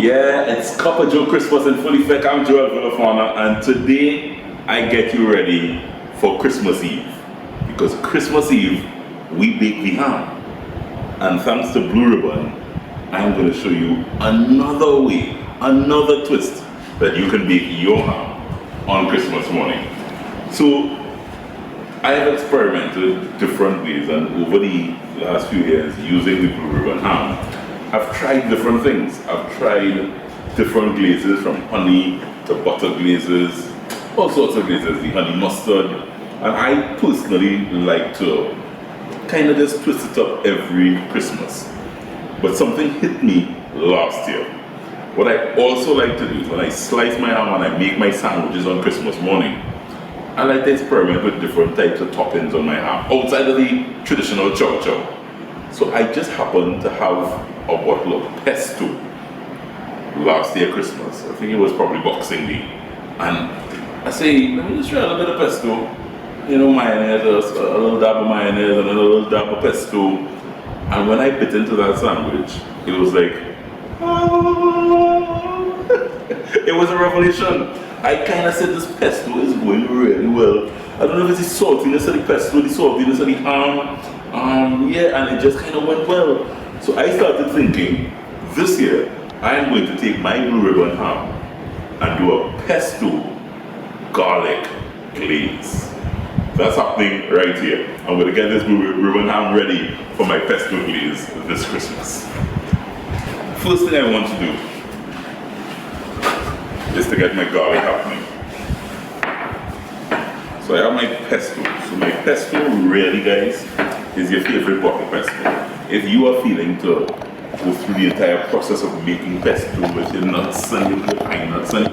Yeah, it's Copper Joe Christmas in full effect. I'm Joel Villafana, and today I get you ready for Christmas Eve. Because Christmas Eve, we bake the ham. And thanks to Blue Ribbon, I'm going to show you another way, another twist that you can bake your ham on Christmas morning. So, I have experimented different ways, and over the last few years using the Blue Ribbon ham, I've tried different things. I've tried different glazes, from honey to butter glazes, all sorts of glazes, the honey mustard. And I personally like to kind of just twist it up every Christmas. But something hit me last year. What I also like to do is when I slice my ham and I make my sandwiches on Christmas morning, I like to experiment with different types of toppings on my ham, outside of the traditional chow chow. So I just happened to have a bottle of pesto last year Christmas. I think it was probably Boxing Day. And I say, let me just try a little bit of pesto. You know, mayonnaise, a little dab of mayonnaise and a little dab of pesto. And when I bit into that sandwich, it was like, oh. It was a revelation. I kind of said this pesto is going really well. I don't know if it's the saltiness of the pesto, the saltiness of the ham. Yeah, and it just kind of went well. So I started thinking, this year, I am going to take my Blue Ribbon ham and do a pesto garlic glaze. That's happening right here. I'm going to get this Blue Ribbon ham ready for my pesto glaze this Christmas. First thing I want to do is to get my garlic happening. So I have my pesto. So my pesto really, guys, is your favorite bottle pesto. If you are feeling to go through the entire process of making pesto with your nuts and your pine nuts, and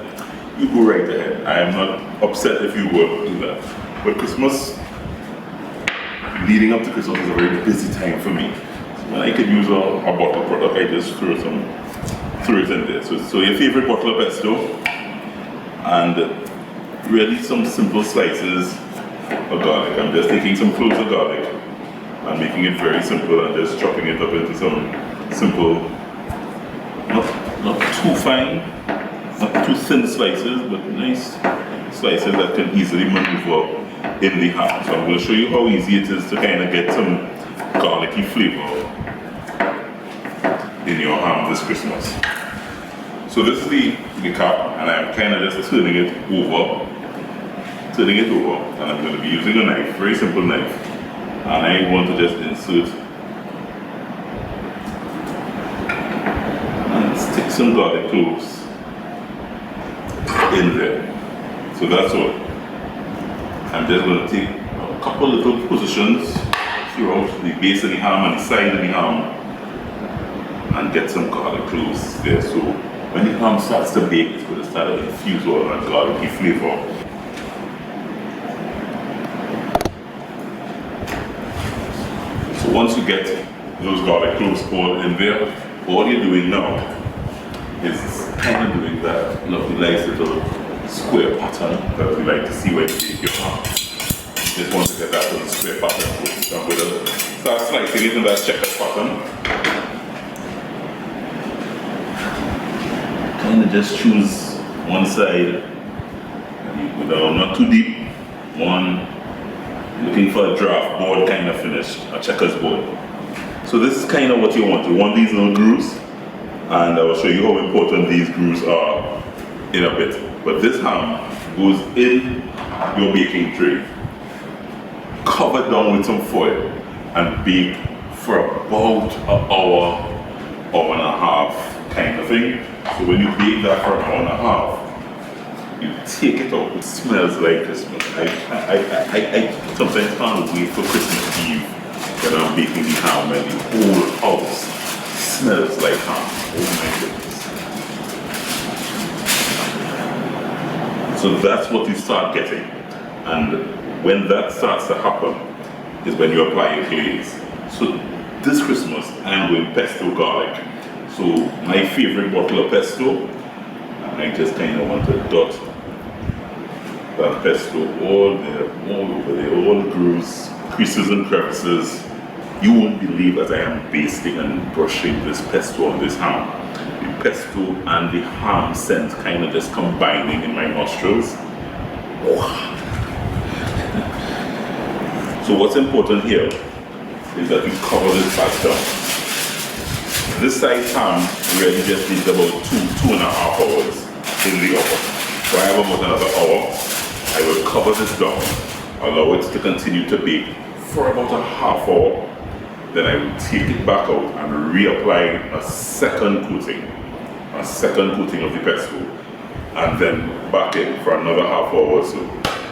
you go right ahead. I am not upset if you will do that. But Christmas, leading up to Christmas is a very busy time for me. So when I could use a bottle product, I just throw it in there. So your favorite bottle of pesto, and really some simple slices of garlic. I'm just taking some cloves of garlic and making it very simple and just chopping it up into some simple, not too fine, not too thin slices, but nice slices that can easily maneuver in the ham. So I'm going to show you how easy it is to kind of get some garlicky flavor in your ham this Christmas. So this is the cap, and I'm kind of just turning it over, and I'm going to be using a knife, very simple knife. And I want to just insert and stick some garlic cloves in there. So that's all. I'm just going to take a couple little positions throughout the base of the ham and the side of the ham and get some garlic cloves there. So when the ham starts to bake, it's going to start to infuse all that garlicky flavor. Once you get those garlic cloves all in there, all you're doing now is kind of doing that lovely nice little square pattern that we like to see when you bake your ham. You just want to get that little square pattern. So I'm going to start slicing it in that checker pattern. Kind of just choose one side, and you go down, not too deep. One. Looking for a draft board kind of finish, a checkers board. So this is kind of what you want. You want these little grooves, and I will show you how important these grooves are in a bit. But this ham goes in your baking tray, covered down with some foil, and bake for about an hour, hour and a half kind of thing. So when you bake that for an hour and a half, you take it out, it smells like Christmas. I sometimes can't wait for Christmas Eve when I'm baking the ham and the whole house smells like ham. Oh my goodness. So that's what you start getting. And when that starts to happen is when you apply your glaze. So this Christmas I'm doing pesto garlic. So my favorite bottle of pesto, and I just kind of want to dot that pesto all there, all over there, all the grooves, creases and crevices. You won't believe as I am basting and brushing this pesto on this ham. The pesto and the ham scent kind of just combining in my nostrils. So what's important here is that you cover this back down. This size ham really just needs about 2.5 hours in the oven. So I have about another hour. I will cover this down, allow it to continue to bake for about a half hour. Then I will take it back out and reapply a second coating of the pesto, and then back in for another half hour or so,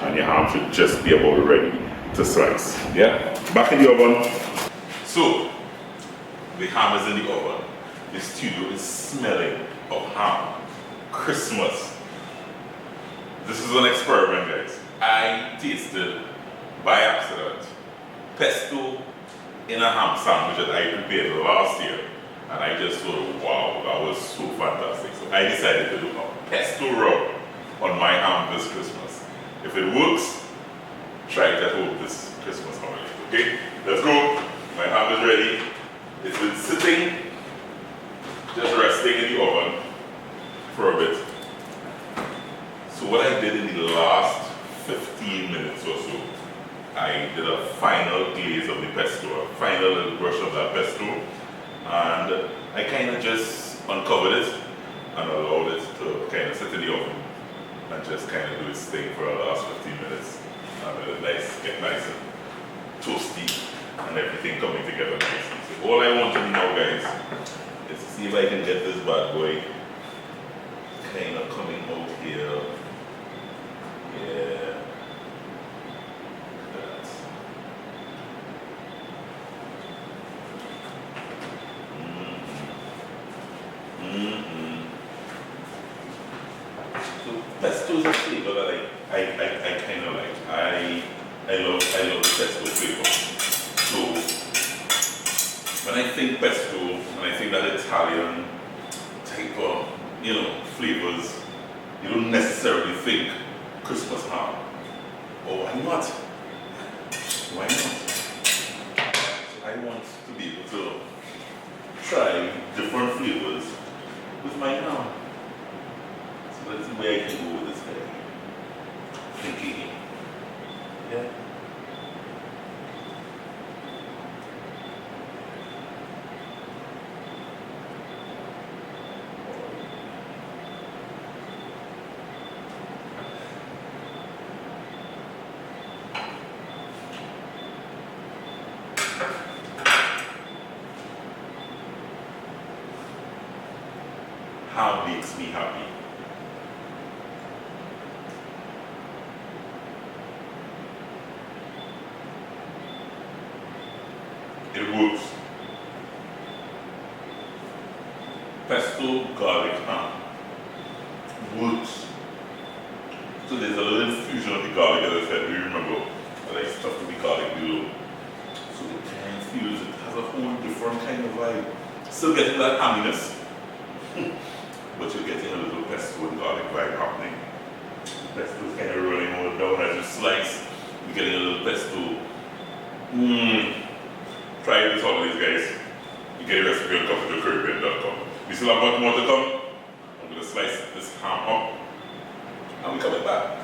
and your ham should just be about ready to slice. Yeah? Back in the oven. So, the ham is in the oven. The studio is smelling of ham. Christmas. This is an experiment, guys. I tasted, by accident, pesto in a ham sandwich that I prepared last year. And I just thought, wow, that was so fantastic. So I decided to do a pesto rub on my ham this Christmas. If it works, try it at home this Christmas holiday. Okay? Let's go. My ham is ready. It's been sitting, just resting in the oven for a bit. So what I did in the last 15 minutes or so, I did a final glaze of the pesto, a final little brush of that pesto, and I kind of just uncovered it and allowed it to kind of sit in the oven and just kind of do its thing for the last 15 minutes. And let it get nice and toasty and everything coming together nicely. So all I want to do now, guys, is to see if I can get this bad boy kind of coming out here. Yeah. That. So pesto is a flavor that I kind of like. I love the pesto flavor. So when I think pesto, when I think that Italian type of, flavors, you don't necessarily think Christmas ham. Oh, why not? Why not? So I want to be able to try different flavors with my ham. So let's see where I can go with this guy. Thinking. Yeah. Ham makes me happy. It works. Pesto garlic ham works. So there's a little infusion of the garlic, as I said. We remember I like stuff to be garlic below. So it kind of feels, it has a whole different kind of vibe. Still getting that hamminess, but you're getting a little pesto and garlic vibe happening. Pesto is kind of running all down as you slice. You're getting a little pesto. Try it this holidays, guys. You get a recipe on coffeetocaribbean.com. We still have much more to come. I'm going to slice this ham up, and we're coming back.